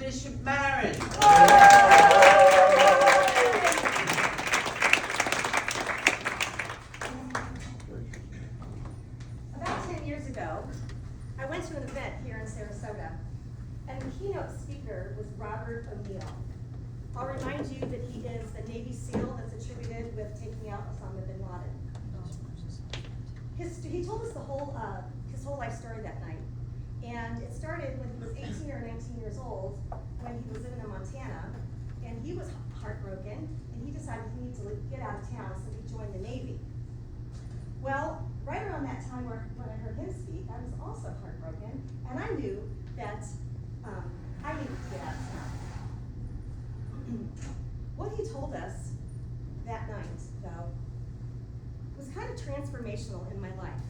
Bishop Marin. About 10 years ago, I went to an event here in Sarasota, and the keynote speaker was Robert O'Neill. I'll remind you that he is the Navy SEAL that's attributed with taking out Osama bin Laden. He told us his whole life story that night. And it started when he was 18 or 19 years old, when he was living in Montana, and he was heartbroken, and he decided he needed to get out of town, so he joined the Navy. Well, right around that time when I heard him speak, I was also heartbroken, and I knew that I needed to get out of town. What he told us that night, though, was kind of transformational in my life,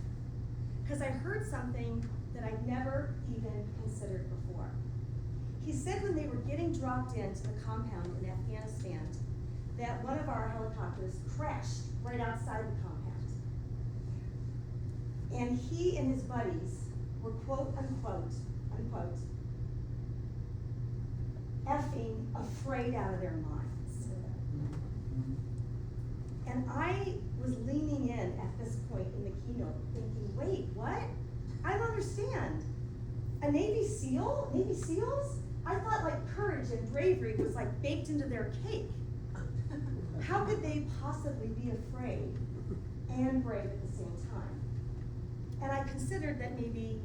because I heard something that I'd never even considered before. He said when they were getting dropped into the compound in Afghanistan, that one of our helicopters crashed right outside the compound. And he and his buddies were quote unquote, effing afraid out of their minds. And I was leaning in at this point in the keynote thinking, wait, what? I don't understand. A Navy SEAL? Navy SEALs? I thought like courage and bravery was like baked into their cake. How could they possibly be afraid and brave at the same time? And I considered that maybe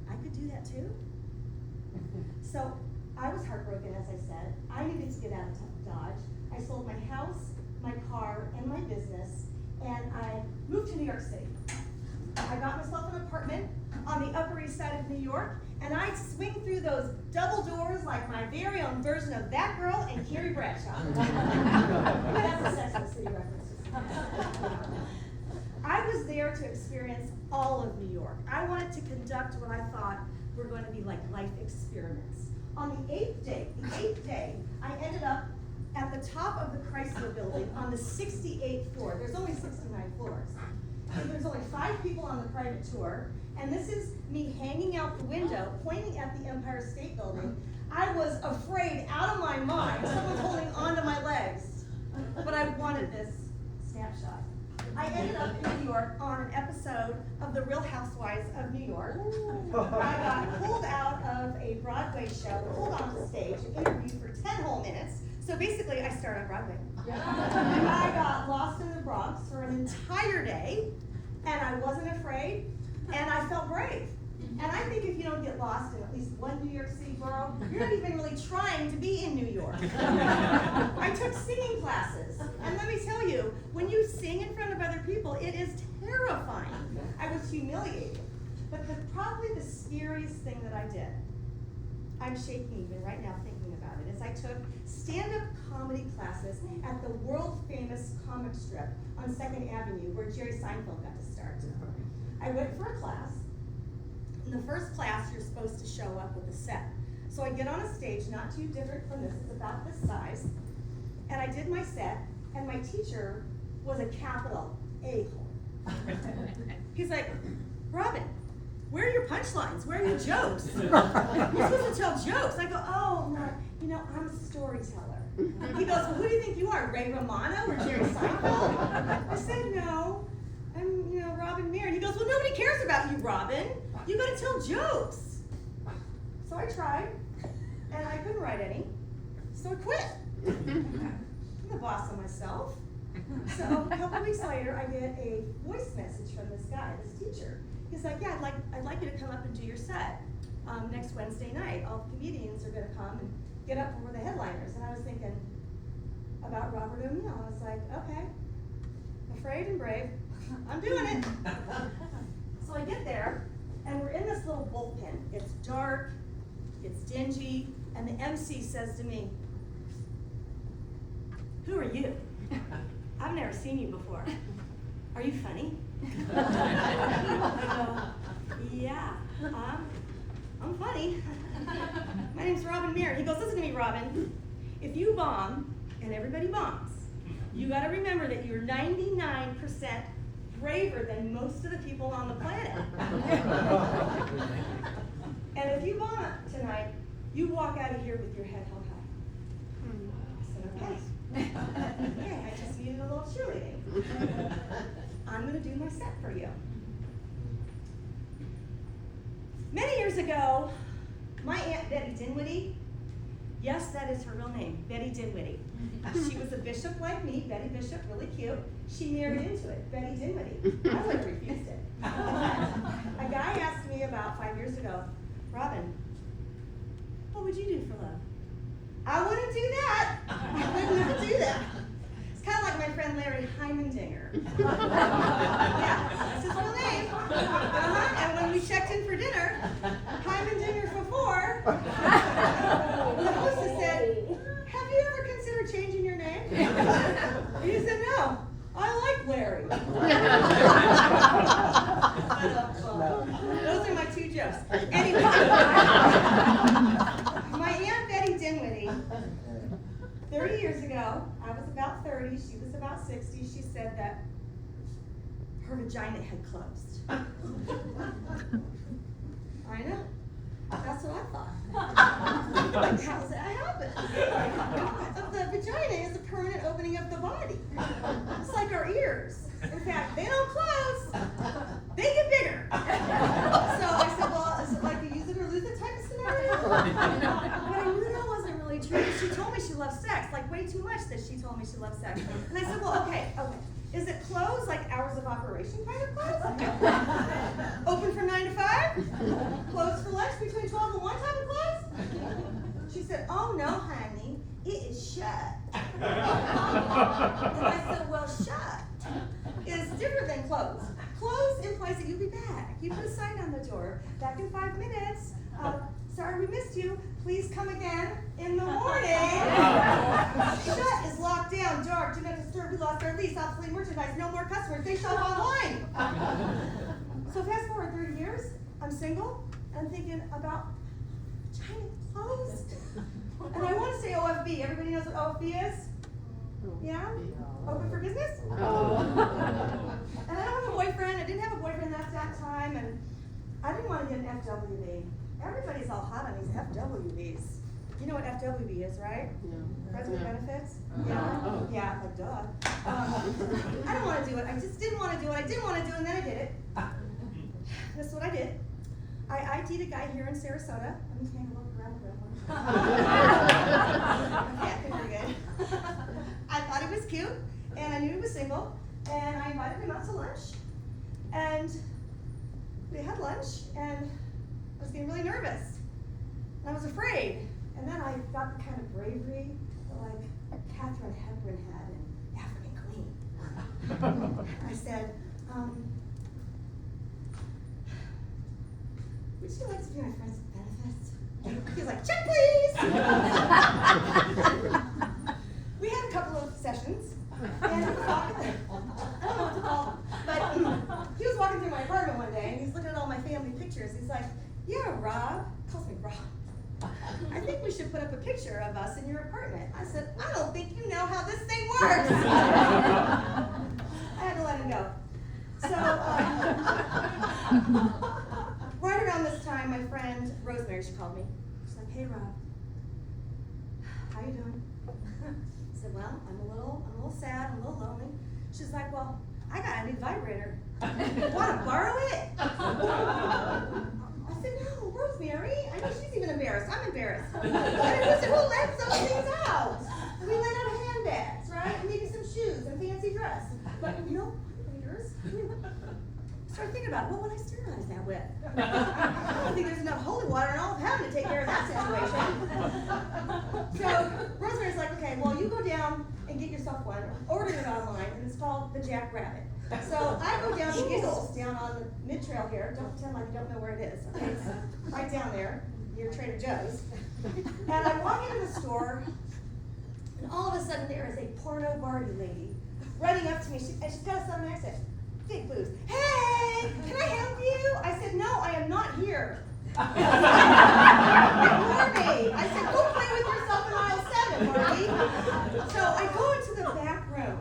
I could do that too. So I was heartbroken, as I said. I needed to get out of Dodge. I sold my house, my car, and my business, and I moved to New York City. I got myself an apartment on the Upper East Side of New York, and I'd swing through those double doors like my very own version of That Girl and Carrie Bradshaw. That's a Sex and the City reference. I was there to experience all of New York. I wanted to conduct what I thought were going to be like life experiments. On the eighth day, I ended up at the top of the Chrysler Building on the 68th floor. There's only 69 floors. So there's only 5 people on the private tour, and this is me hanging out the window, pointing at the Empire State Building. I was afraid out of my mind, someone holding onto my legs, but I wanted this snapshot. I ended up in New York on an episode of The Real Housewives of New York. I got pulled out of a Broadway show, pulled onto stage, and interviewed for 10 whole minutes. So basically, I started on Broadway. I got lost in the Bronx for an entire day, and I wasn't afraid, and I felt brave. And I think if you don't get lost in at least one New York City borough, you're not even really trying to be in New York. I took singing classes, and let me tell you, when you sing in front of other people, it is terrifying. I was humiliated. But probably the scariest thing that I did, I'm shaking even right now thinking about it, is I took stand-up comedy classes at the world-famous comic strip on 2nd Avenue where Jerry Seinfeld got to start. I went for a class. In the first class, you're supposed to show up with a set. So I get on a stage, not too different from this, it's about this size, and I did my set, and my teacher was a capital A-hole. He's like, Robin, where are your punchlines? Where are your jokes? You're supposed to tell jokes. I go, oh, no, I'm a storyteller. He goes, well, who do you think you are, Ray Romano or Jerry Seinfeld? I said, no, I'm, Robin Marin. He goes, well, nobody cares about you, Robin. You gotta tell jokes. So I tried, and I couldn't write any, so I quit. I'm the boss of myself. So a couple weeks later, I get a voice message from this guy, this teacher. He's like, yeah, I'd like you to come up and do your set next Wednesday night. All the comedians are gonna come and get up for the headliners. And I was thinking about Robert O'Neill. I was like, okay, afraid and brave, I'm doing it. So I get there, and we're in this little bullpen. It's dark, it's dingy, and the MC says to me, who are you? I've never seen you before. Are you funny? I go, yeah, I'm funny. My name's Robin Marin. He goes, listen to me, Robin. If you bomb, and everybody bombs, you gotta remember that you're 99% braver than most of the people on the planet. And if you bomb tonight, you walk out of here with your head held high. I said, okay. Okay, I just needed a little cheerleading. I'm going to do my set for you. Many years ago, my Aunt Betty Dinwiddie, yes, that is her real name, Betty Dinwiddie. She was a bishop like me, Betty Bishop, really cute. She married into it, Betty Dinwiddie. I would have refused it. A guy asked me about 5 years ago, Robin, what would you do for love? I wouldn't do that. I would not do that. It's kind of like my friend Larry Heimendinger. Yeah, that's his real name. And when we checked in for dinner, Heimendinger for 4, the hostess said, have you ever considered changing your name? He said, no, I like Larry. Those are my 2 jokes. Anyway, my Aunt Betty Dinwiddie, 30 years ago, I was about 30, she was about 60, she said that her vagina had closed. I know. That's what I thought. Like, how does that happen? The vagina is a permanent opening of the body. It's like our ears. In fact, they don't close, they get bigger. So I said, well, is it like a use it or lose it type of scenario? But I knew that wasn't really true. She told me she loved sex, like way too much that she told me she loved sex. And I said, well, okay. Is it closed, like hours of operation kind of closed? Open from 9 to 5? Closed for lunch between 12 and 1 type of closed? She said, oh no, honey, it is shut. And I said, well, shut is different than closed. Closed implies that you'll be back. You put a sign on the door, back in 5 minutes. Sorry we missed you. Please come again in the morning. Shut is locked down, dark, do not disturb, we lost our lease, obsolete merchandise, no more customers, they shop online. So fast forward 30 years, I'm single, and I'm thinking about China closed. And I want to say OFB. Everybody knows what OFB is? Yeah? Open for business? And I don't have a boyfriend. I didn't have a boyfriend at that time, and I didn't want to get an FWB. Everybody's all hot on these FWBs. You know what FWB is, right? Yeah. Friends with benefits? Yeah. Yeah, like duh. I don't want to do it. I just didn't want to do it. I didn't want to do it, and then I did it. That's what I did. I ID'd a guy here in Sarasota. I'm just going to look around the room. Okay, I think we're good. I thought he was cute, and I knew he was single, and I invited him out to lunch, and we had lunch, and I was getting really nervous. And I was afraid, and then I got the kind of bravery that like Katharine Hepburn had in African Queen. I said, would you like to be my friends with benefits? He was like, check please! We had a couple of sessions, and he was walking, I don't know what to call him, but he was walking through my apartment one day, and he's looking at all my family pictures. He's like, yeah, Rob, he calls me Rob. I think we should put up a picture of us in your apartment. I said, I don't think you know how this thing works. I had to let him go. So, right around this time, my friend Rosemary, she called me. She's like, hey, Rob, how you doing? I said, well, I'm a little sad, I'm a little lonely. She's like, well, I got a new vibrator. Want to borrow it? I said, no, Rosemary. I know she's even embarrassed. I'm embarrassed. Who lets those things out? We let out handbags, right? And maybe some shoes and a fancy dress. But no vibrators. Start thinking about what would I sterilize that with? I don't think there's enough holy water in all of heaven to take care of that situation. So Rosemary's like, okay, well, you go down and get yourself one. Order it online, and it's called the Jackrabbit. So I go down to Giggles, down on the mid-trail here. Don't pretend like you don't know where it is. Okay, it's right down there, near Trader Joe's. And I walk into the store, and all of a sudden there is a porno Barbie lady running up to me, and she's got a southern accent. Big boobs. Hey, can I help you? I said, no, I am not here. Ignore me. I said, go play with yourself in aisle 7, Barbie. So I go into the back room.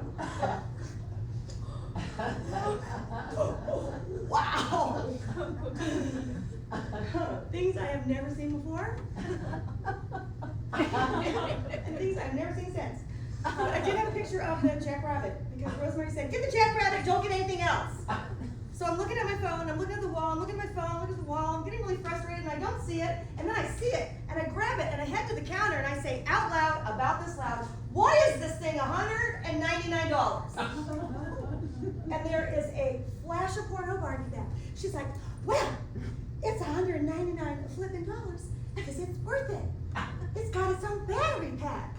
Wow. things I have never seen before, and things I've never seen since. But I did have a picture of the jackrabbit, because Rosemary said, get the jackrabbit, don't get anything else. So I'm looking at my phone, I'm looking at the wall, I'm looking at my phone, I'm looking at the wall, I'm getting really frustrated, and I don't see it, and then I see it, and I grab it, and I head to the counter, and I say out loud, about this loud, why is this thing $199? And there is a flash of porno Barbie back. She's like, well, it's $199 flipping dollars, because it's worth it. It's got its own battery pack.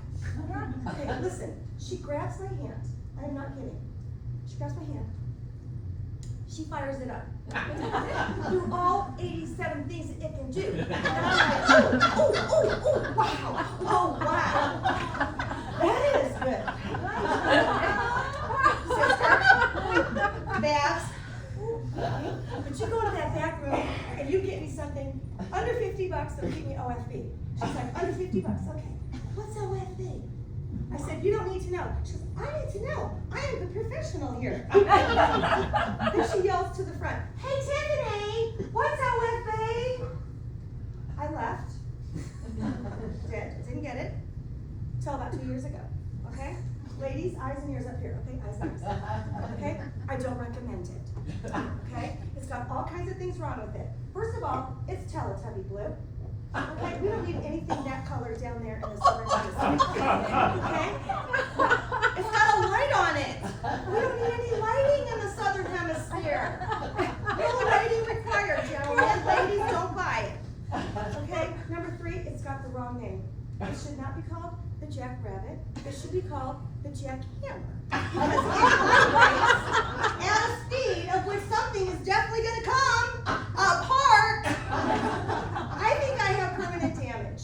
Okay, listen, she grabs my hand, I am not kidding. She grabs my hand. She fires it up. Through all 87 things that it can do. And I'm like, oh, wow. Oh, wow. That is good. Sister, Babs, but you go to that back room and you get me something under $50 that'll keep me OFB. She's like, under $50, okay. What's OFB? I said, you don't need to know. She goes, I need to know. I am the professional here. Then she yells to the front, hey Tiffany, what's OFB? I left. Didn't get it. Till about 2 years ago. Okay? Ladies, eyes and ears up here. Okay? Eyes and ears. Okay? I don't recommend it. Okay? It's got all kinds of things wrong with it. First of all, it's Teletubby blue. Okay, we don't need anything that color down there in the southern hemisphere. Okay? It's got a light on it. We don't need any lighting in the southern hemisphere. No lighting required, gentlemen. Ladies, don't buy it. Okay? Number 3, it's got the wrong name. It should not be called the Jackrabbit. It should be called the Jackhammer. Because it vibrates at a speed of which something is definitely going to come apart. I think I have permanent damage.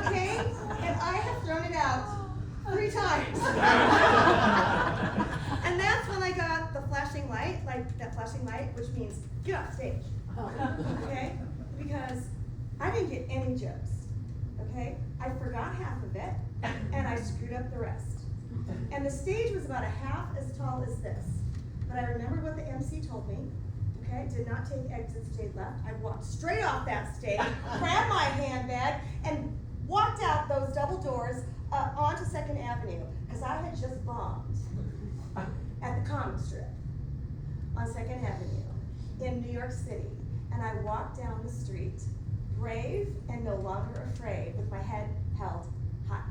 Okay? And I have thrown it out 3 times. And that's when I got the flashing light, like that flashing light, which means get off stage. Okay? Because I didn't get any jokes. Okay? I forgot half of it, and I screwed up the rest. And the stage was about a half as tall as this. But I remembered what the MC told me. Okay, did not take exit stage left. I walked straight off that stage, grabbed my handbag, and walked out those double doors onto 2nd Avenue, because I had just bombed at the comic strip on 2nd Avenue in New York City. And I walked down the street, brave and no longer afraid, with my head held high.